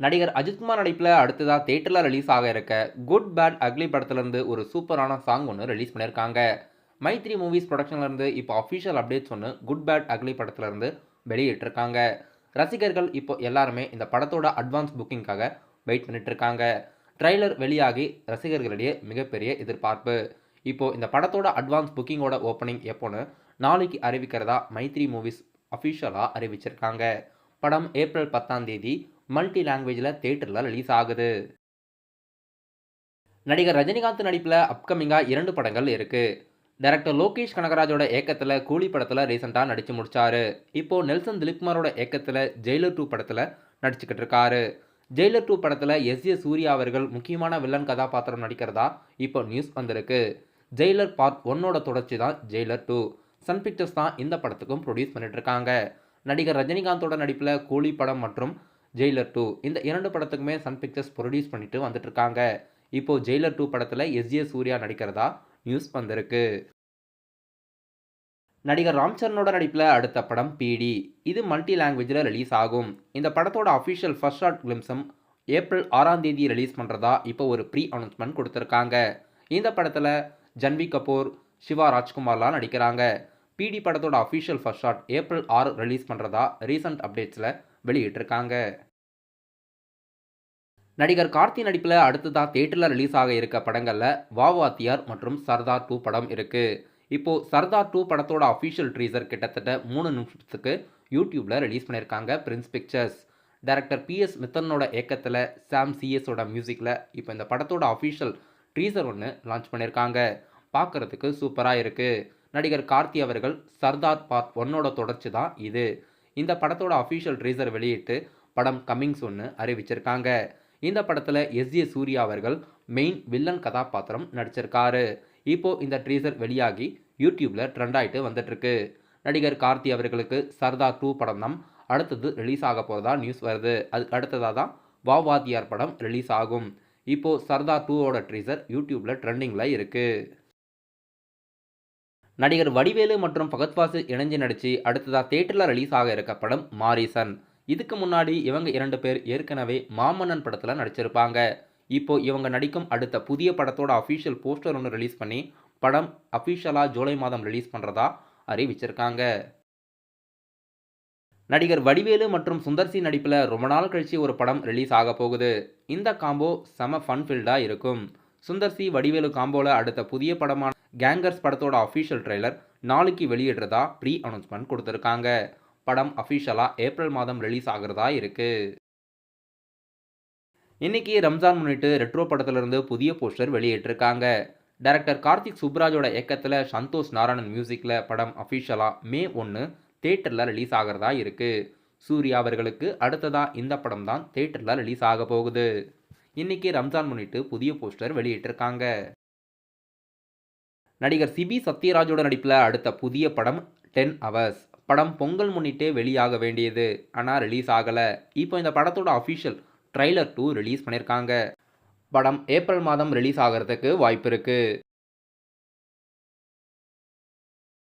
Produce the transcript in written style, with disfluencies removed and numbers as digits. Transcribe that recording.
நடிகர் அஜித்குமார் நடிப்பில் அடுத்ததா தியேட்டரில் ரிலீஸ் ஆக இருக்க குட் பேட் அக்லி படத்துலேருந்து ஒரு சூப்பரான சாங் ஒன்று ரிலீஸ் பண்ணியிருக்காங்க. மைத்ரி மூவிஸ் ப்ரொடக்ஷன்லேருந்து இப்போ அஃபிஷியல் அப்டேட்ஸ் ஒன்று குட் பேட் அக்லி படத்துலேருந்து வெளியிட்டிருக்காங்க. ரசிகர்கள் இப்போ எல்லாருமே இந்த படத்தோட அட்வான்ஸ் புக்கிங்காக வெயிட் பண்ணிட்டு இருக்காங்க. ட்ரைலர் வெளியாகி ரசிகர்களிடையே மிகப்பெரிய எதிர்பார்ப்பு. இப்போ இந்த படத்தோட அட்வான்ஸ் புக்கிங்கோட ஓப்பனிங் எப்போன்னு நாளைக்கு அறிவிக்கிறதா மைத்ரி மூவிஸ் அஃபிஷியலாக அறிவிச்சிருக்காங்க. படம் ஏப்ரல் 10ஆம் தேதி மல்டி லாங்குவேஜில் தியேட்டரில் ரிலீஸ் ஆகுது. நடிகர் ரஜினிகாந்த் நடிப்பில் அப்கமிங்காக 2 படங்கள் இருக்கு. டைரக்டர் லோகேஷ் கனகராஜோட இயக்கத்தில் கூலி படத்தில் ரீசெண்டாக நடித்து முடிச்சாரு. இப்போ நெல்சன் திலீப்குமாரோட இயக்கத்தில் ஜெயிலர் 2 படத்தில் நடிச்சுக்கிட்டு இருக்காரு. ஜெயிலர் 2 படத்தில் எஸ்.ஏ. சூர்யா அவர்கள் முக்கியமான வில்லன் கதாபாத்திரம் நடிக்கிறதா இப்போ நியூஸ் வந்திருக்கு. ஜெயிலர் பார்ட் 1ஓட தொடர்ச்சி தான் ஜெயிலர் 2. சன் பிக்சர்ஸ் தான் இந்த படத்துக்கும் ப்ரொடியூஸ் பண்ணிட்டு இருக்காங்க. நடிகர் ரஜினிகாந்தோட நடிப்பில் கூலி படம் மற்றும் ஜெயிலர் 2 இந்த 2 படத்துக்குமே சன் பிக்சர்ஸ் ப்ரொடியூஸ் பண்ணிட்டு வந்துட்டு இருக்காங்க. இப்போ ஜெயிலர் 2 படத்தில் எஸ்.ஏ. சூர்யா நடிக்கிறதா நியூஸ் வந்திருக்கு. நடிகர் ராம் சரணோட நடிப்பில் அடுத்த படம் பிடி. இது மல்டி லாங்குவேஜில் ரிலீஸ் ஆகும். இந்த படத்தோட அஃபிஷியல் ஃபர்ஸ்ட் ஷாட் கிளிம்ஸும் ஏப்ரல் 6ஆம் தேதி ரிலீஸ் பண்ணுறதா இப்போ ஒரு ப்ரீ அனௌன்ஸ்மெண்ட் கொடுத்துருக்காங்க. இந்த படத்தில் ஜன்வி கபூர், சிவா ராஜ்குமார்லாம் நடிக்கிறாங்க. பிடி படத்தோட official first shot April 6 release பண்ணுறதா ரீசன்ட் அப்டேட்ஸில் வெளியிட்டிருக்காங்க. நடிகர் கார்த்தி நடிப்பில் அடுத்ததாக தியேட்டரில் ரிலீஸ் ஆக இருக்க படங்களில் வாத்தியார் மற்றும் சர்தார் 2 படம் இருக்குது. இப்போது சர்தார் 2 படத்தோட அஃபிஷியல் ட்ரீசர் கிட்டத்தட்ட 3 நிமிஷத்துக்கு யூடியூப்பில் ரிலீஸ் பண்ணியிருக்காங்க பிரின்ஸ் பிக்சர்ஸ். டைரக்டர் PS மித்தனோட இயக்கத்தில் சாம் சிஎஸோட மியூசிக்கில் இப்போ இந்த படத்தோட அஃபிஷியல் ட்ரீசர் ஒன்று லான்ச் பண்ணியிருக்காங்க. பார்க்குறதுக்கு சூப்பராக இருக்குது. நடிகர் கார்த்தி அவர்கள் சர்தார் பார்ட் 1ஓட தொடர்ச்சி தான் இது. இந்த படத்தோட அஃபிஷியல் ட்ரீசர் வெளியிட்டு படம் கம்மிங்ஸ் ஒன்று அறிவிச்சிருக்காங்க. இந்த படத்தில் எஸ்.ஏ. சூர்யா அவர்கள் மெயின் வில்லன் கதாபாத்திரம் நடிச்சிருக்காரு. இப்போ இந்த ட்ரீசர் வெளியாகி யூடியூப்ல ட்ரெண்ட் ஆகிட்டு வந்துட்டுருக்கு. நடிகர் கார்த்தி அவர்களுக்கு சர்தார் 2 படம் தான் அடுத்தது ரிலீஸ் ஆக போகிறதா நியூஸ் வருது. அதுக்கு அடுத்ததாக தான் வாத்தியார் படம் ரிலீஸ் ஆகும். இப்போ சர்தார் 2ஓட ட்ரீசர் யூடியூப்ல ட்ரெண்டிங்கில் இருக்கு. நடிகர் வடிவேலு மற்றும் ஃபகத் ஃபாசில் இணைஞ்சு நடிச்சு அடுத்ததாக தியேட்டரில் ரிலீஸ் ஆக இருக்க படம் மாரீசன். இதுக்கு முன்னாடி இவங்க 2 பேர் ஏற்கனவே மாமன்னன் படத்தில் நடிச்சிருப்பாங்க. இப்போ இவங்க நடிக்கும் அடுத்த புதிய படத்தோட அஃபிஷியல் போஸ்டர் ஒன்று ரிலீஸ் பண்ணி படம் அஃபிஷியலாக ஜூலை மாதம் ரிலீஸ் பண்ணுறதா அறிவிச்சிருக்காங்க. நடிகர் வடிவேலு மற்றும் சுந்தர்சி நடிப்பில் ரொம்ப நாள் கழிச்சு ஒரு படம் ரிலீஸ் ஆக போகுது. இந்த காம்போ செம ஃபன் ஃபில்டாக இருக்கும். சுந்தர்சி வடிவேலு காம்போவில் அடுத்த புதிய படமான கேங்கர்ஸ் படத்தோட அஃபிஷியல் ட்ரெய்லர் நாளைக்கு வெளியிடுறதா ப்ரீ அனௌன்ஸ்மெண்ட் கொடுத்துருக்காங்க. படம் அஃபிஷியலாக ஏப்ரல் மாதம் ரிலீஸ் ஆகிறதா இருக்கு. இன்னைக்கு ரம்ஜான் முன்னிட்டு ரெட்ரோ படத்திலிருந்து புதிய போஸ்டர் வெளியிட்டிருக்காங்க. டைரக்டர் கார்த்திக் சுப்ராஜோட இயக்கத்தில் சந்தோஷ் நாராயணன் மியூசிக்கில் படம் அஃபிஷியலாக மே 1 தியேட்டரில் ரிலீஸ் ஆகிறதா இருக்கு. சூர்யா அவர்களுக்கு அடுத்ததாக இந்த படம் தான் தியேட்டரில் ரிலீஸ் ஆக போகுது. இன்னைக்கு ரம்ஜான் முன்னிட்டு புதிய போஸ்டர் வெளியிட்டிருக்காங்க. நடிகர் சிபி சத்யராஜோட நடிப்பில் அடுத்த புதிய படம் 10 hours. படம் பொங்கல் முன்னிட்டே வெளியாக வேண்டியது, ஆனால் ரிலீஸ் ஆகலை. இப்போ இந்த படத்தோட அஃபிஷியல் ட்ரைலர் 2 ரிலீஸ் பண்ணியிருக்காங்க. படம் ஏப்ரல் மாதம் ரிலீஸ் ஆகிறதுக்கு வாய்ப்பு இருக்குது.